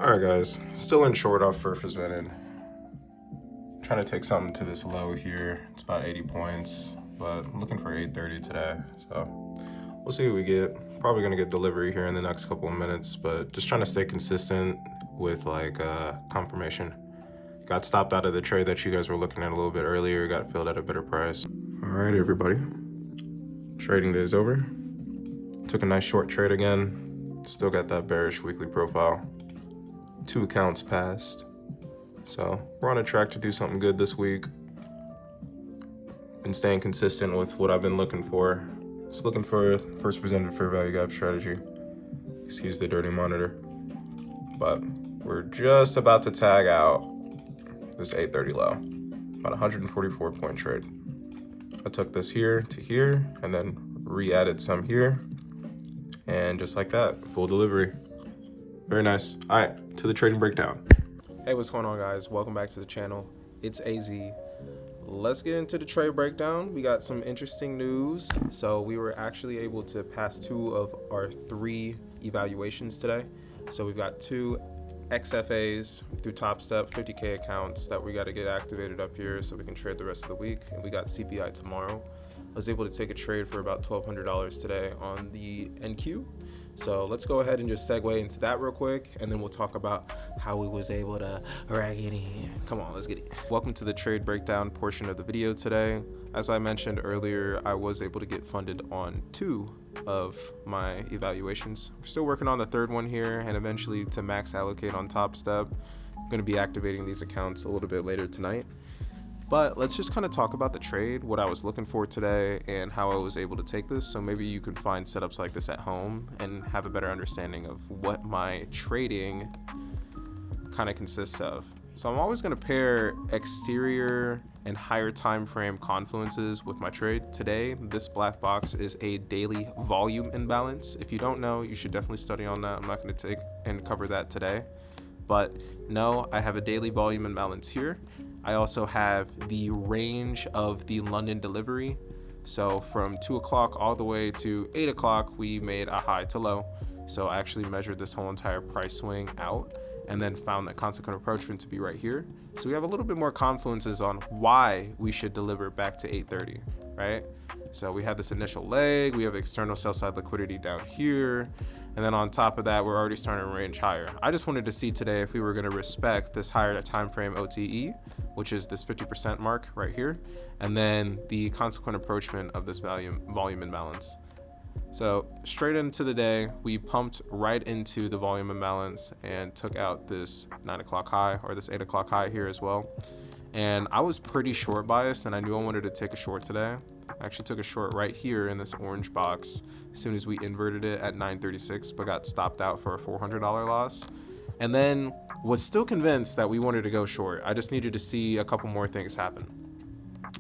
All right, guys, still in short off Furf Venom. Trying to take something to this low here. It's about 80 points, but I'm looking for 830 today. So we'll see what we get. Probably gonna get delivery here in the next couple of minutes, but just trying to stay consistent with confirmation. Got stopped out of the trade that you guys were looking at a little bit earlier. Got filled at a better price. All right, everybody. Trading day is over. Took a nice short trade again. Still got that bearish weekly profile. 2 accounts passed. So we're on a track to do something good this week. Been staying consistent with what I've been looking for. Just looking for first presented fair value gap strategy. Excuse the dirty monitor. But we're just about to tag out this 830 low. About 144 point trade. I took this here to here and then re-added some here. And just like that, full delivery. Very nice. All right, to the trading breakdown. Hey, what's going on, guys? Welcome back to the channel. It's AZ. Let's get into the trade breakdown. We got some interesting news. So we were actually able to pass 2 of our 3 evaluations today. So we've got 2 XFAs through Top Step 50K accounts that we got to get activated up here so we can trade the rest of the week. And we got CPI tomorrow. I was able to take a trade for about $1,200 today on the NQ. So let's go ahead and just segue into that real quick, and then we'll talk about how we was able to rag it in. Come on, let's get it. Welcome to the trade breakdown portion of the video today. As I mentioned earlier, I was able to get funded on 2 of my evaluations. We're still working on the 3rd one here, and eventually to max allocate on Top Step. I'm going to be activating these accounts a little bit later tonight. But let's just kind of talk about the trade, what I was looking for today, and how I was able to take this. So maybe you can find setups like this at home and have a better understanding of what my trading kind of consists of. So I'm always going to pair exterior and higher time frame confluences with my trade. Today, this black box is a daily volume imbalance. If you don't know, you should definitely study on that. I'm not going to take and cover that today. But no, I have a daily volume imbalance here. I also have the range of the London delivery. So from 2 o'clock all the way to 8 o'clock, we made a high to low. So I actually measured this whole entire price swing out and then found that consequent approachment to be right here. So we have a little bit more confluences on why we should deliver back to 830, right? So we have this initial leg, we have external sell side liquidity down here. And then on top of that, we're already starting to range higher. I just wanted to see today if we were gonna respect this higher time frame OTE, which is this 50% mark right here, and then the consequent approachment of this volume imbalance. So straight into the day, we pumped right into the volume imbalance and took out this 9 o'clock high, or this 8 o'clock high here as well. And I was pretty short biased, and I knew I wanted to take a short today. I actually took a short right here in this orange box as soon as we inverted it at 936, but got stopped out for a $400 loss. And then was still convinced that we wanted to go short. I just needed to see a couple more things happen.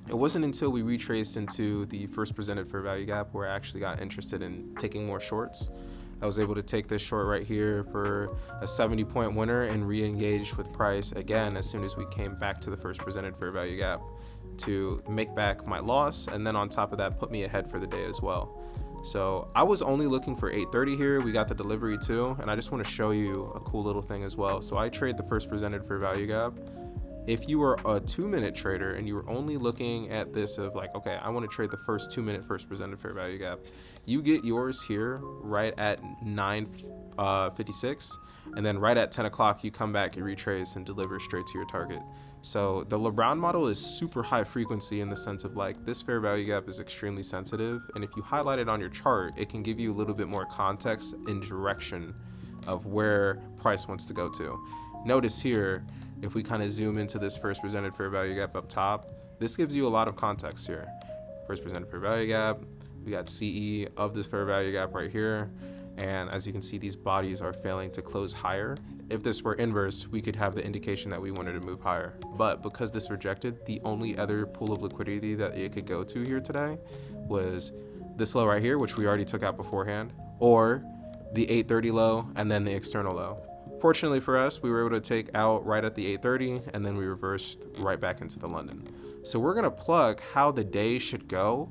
It wasn't until we retraced into the first presented fair value gap where I actually got interested in taking more shorts. I was able to take this short right here for a 70-point winner and re-engage with price again as soon as we came back to the first presented fair value gap to make back my loss, and then on top of that put me ahead for the day as well. So I was only looking for 830 here. We got the delivery too, and I just want to show you a cool little thing as well. So I trade the first presented fair value gap. If you were a 2-minute trader and you were only looking at this of like, okay, I want to trade the first 2-minute first presented fair value gap, you get yours here right at 9:56, and then right at 10 o'clock you come back, you retrace and deliver straight to your target. So the LeBron model is super high frequency in the sense of like this fair value gap is extremely sensitive, and if you highlight it on your chart, it can give you a little bit more context and direction of where price wants to go to. Notice here, if we kind of zoom into this first presented fair value gap up top, this gives you a lot of context here. First presented fair value gap, we got CE of this fair value gap right here. And as you can see, these bodies are failing to close higher. If this were inverse, we could have the indication that we wanted to move higher. But because this rejected, the only other pool of liquidity that it could go to here today was this low right here, which we already took out beforehand, or the 830 low and then the external low. Fortunately for us, we were able to take out right at the 830, and then we reversed right back into the London. So we're gonna plug how the day should go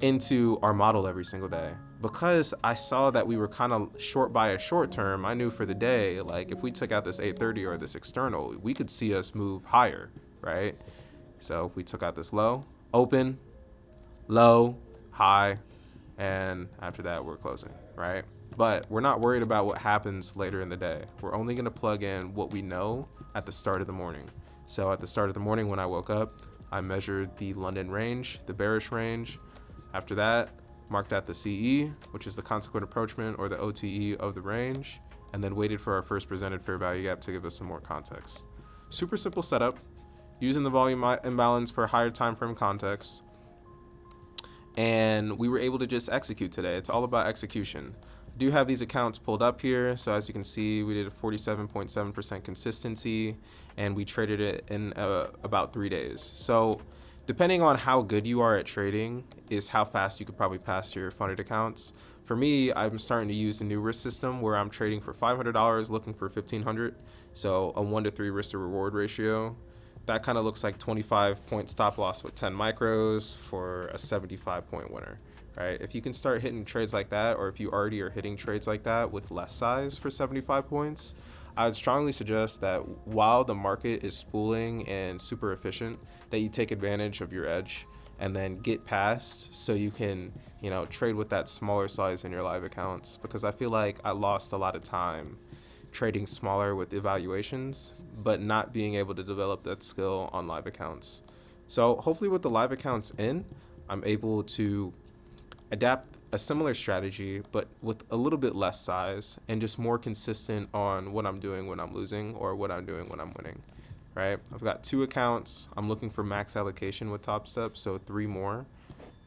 into our model every single day. because I saw that we were kind of short by a short term, I knew for the day, like if we took out this 830 or this external, we could see us move higher, right? So we took out this low, open, low, high, and after that we're closing, right? But we're not worried about what happens later in the day. We're only going to plug in what we know at the start of the morning. So at the start of the morning when I woke up, I measured the London range, the bearish range. After that, marked out the CE, which is the consequent approachment or the OTE of the range, and then waited for our first presented fair value gap to give us some more context. Super simple setup, using the volume imbalance for higher time frame context. And we were able to just execute today. It's all about execution. I do have these accounts pulled up here. So as you can see, we did a 47.7% consistency, and we traded it in about 3 days. So depending on how good you are at trading is how fast you could probably pass your funded accounts. For me, I'm starting to use the new risk system where I'm trading for $500, looking for $1,500. So a 1 to 3 risk to reward ratio. That kind of looks like 25-point stop loss with 10 micros for a 75-point winner, right? If you can start hitting trades like that, or if you already are hitting trades like that with less size for 75 points, I would strongly suggest that while the market is spooling and super efficient, that you take advantage of your edge and then get past so you can, trade with that smaller size in your live accounts. Because I feel like I lost a lot of time trading smaller with evaluations, but not being able to develop that skill on live accounts. So hopefully with the live accounts in, I'm able to adapt a similar strategy, but with a little bit less size and just more consistent on what I'm doing when I'm losing or what I'm doing when I'm winning, right? I've got 2 accounts. I'm looking for max allocation with Top Step, so 3 more.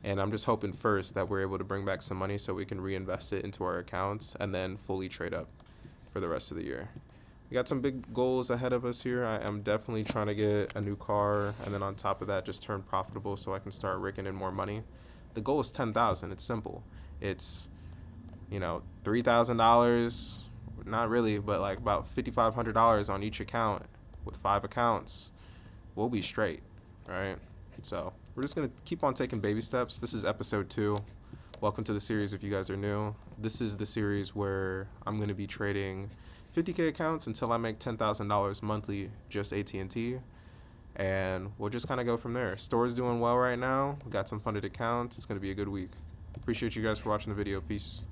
And I'm just hoping first that we're able to bring back some money so we can reinvest it into our accounts and then fully trade up for the rest of the year. We got some big goals ahead of us here. I am definitely trying to get a new car, and then on top of that, just turn profitable so I can start raking in more money. The goal is $10,000. It's simple. It's, $3,000, not really, but like about $5,500 on each account with 5 accounts. We'll be straight, right? So we're just going to keep on taking baby steps. This is episode 2. Welcome to the series if you guys are new. This is the series where I'm going to be trading 50K accounts until I make $10,000 monthly, just AT&T. And we'll just kind of go from there. Store's doing well right now. We got some funded accounts. It's going to be a good week. Appreciate you guys for watching the video. Peace.